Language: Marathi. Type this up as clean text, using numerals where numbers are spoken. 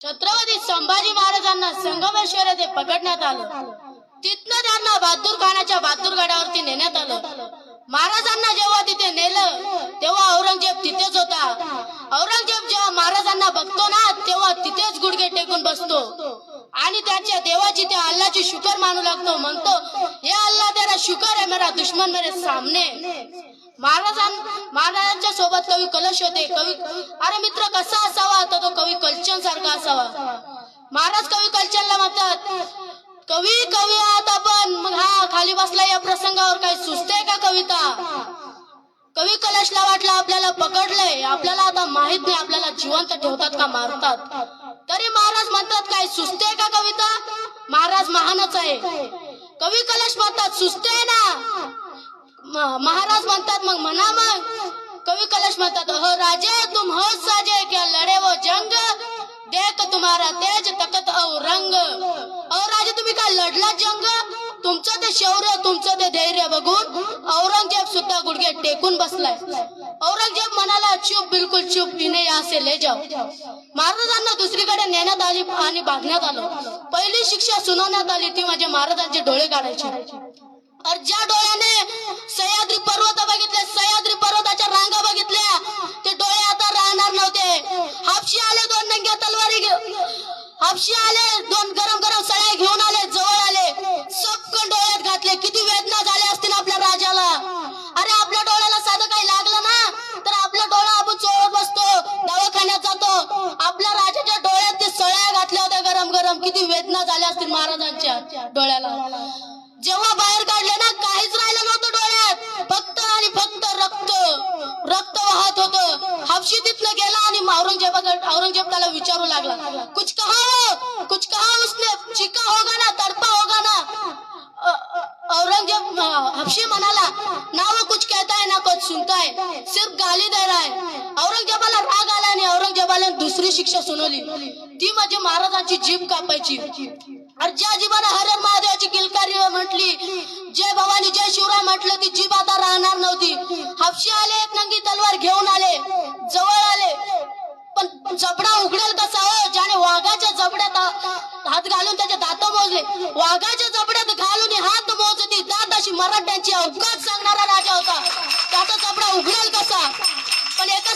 छत्रपती संभाजी महाराजांना संगमेश्वर येथे पकडण्यात आलं। तिथनं त्यांना बहादूर खानाच्या बहादूर गडावरती नेण्यात आलं। महाराजांना जेव्हा तिथे नेलं तेव्हा औरंगजेब तिथेच होता। औरंगजेब जेव्हा महाराजांना बघतो ना तेव्हा तिथेच गुडघे टेकून बसतो आणि त्याच्या देवाची त्या अल्लाची शुकर मानू लागतो। म्हणतो, हे अल्लाह तेरा शुकर है, मेरा दुश्मन मेरे सामने। महाराजांच्या सोबत कवी कलश होते। अरे मित्र कसा असावा तर तो कवी कलचन सारखा असावा। महाराज कवी कलचनला म्हणतात, कवी कवी आहात आपण, मग हा खाली बसला या प्रसंगावर काही सुचते का कविता? कवी कलशला वाटलं आपल्याला पकडलंय, आपल्याला आता माहित नाही आपल्याला जिवंत ठेवतात का मारतात। तरी महाराज म्हणतात, काय सुचते का कविता? महाराज महानच आहे। कवी कलश म्हणतात, सुचते ना। महाराज म्हणतात, मग म्हणा मग। कवी कलश म्हणतात, हो राजे तुम हो साजे, क्या लढे वो जंग, देख तुम्हारा तेज तकत औरंग। अहो राजे तुम्ही काय लढला जंग? तुमचं ते शौर्य तुमचं ते धैर्य बघून औरंगजेब सुद्धा गुडघे टेकून बसलाय। औरंगजेब म्हणाला, चुप, बिलकुल चुप, इन्हें यहाँ से ले जाओ। महाराजांना दुसरीकडे नेण्यात आली आणि बांधण्यात आलं। पहिली शिक्षा सुनावण्यात आली ती म्हणजे महाराजांचे डोळे काढायचे। और ज्या डोळ्याने सह्याद्री पर्वत बघितले, सह्याद्री पर्वताच्या रांगा बघितल्या, ते डोळे आता राहणार नव्हते। हापशी आले, दोन नंग्या तलवारी हापशी आले, दोन गरम गरम सळ्या घेऊन आले, जवळ आले, सबकन डोळ्यात घातले। किती वेदना झाल्या असतील आपल्या राजाला। अरे आपल्या डोळ्याला साधं काही लागलं ना तर आपला डोळा आपण चोळत बसतो, दवाखान्यात जातो। आपल्या राजाच्या डोळ्यात ते सळ्या घातल्या होत्या गरम गरम, किती वेदना झाल्या असतील महाराजांच्या डोळ्याला। जेव्हा बाहेर काढले ना काहीच राहिलं नव्हतं डोळ्यात, फक्त आणि फक्त रक्त रक्त वाहत होतं। हापशी तिथनं गेला आणि औरंगजेब त्याला विचारू लागला, कुछ कहा हो, कुछ कहा उसने, चिका होगा ना, तड़पा होगा ना। औरंगजेब हापशी म्हणाला, ना वो कुछ कहता है ना कुछ सुनता है, सिर्फ गाली दे रहा है। औरंगजेबाला राग आला आणि औरंगजेबाला दुसरी शिक्षा सुनावली, ती म्हणजे महाराजांची जीभ कापायची। और ज्या जीवाला हर हर महादेवाची किलकारी म्हटली, जय भवानी जय शिवराय म्हटलं, ती जीभ आता राहणार नव्हती। हापशी आले, एक नंगी तलवार घेऊन आले, जवळ आले, पण जबडा उघडेल कसा हो? ज्याने वाघाच्या जबड्यात हात घालून त्याचे दात मोजले, वाघाच्या जबड्यात घालून हात मोजती दात, अशी मराठ्यांची अवकाश सांगणारा राजा होता। त्याचा जबडा उघडेल कसा? पण एका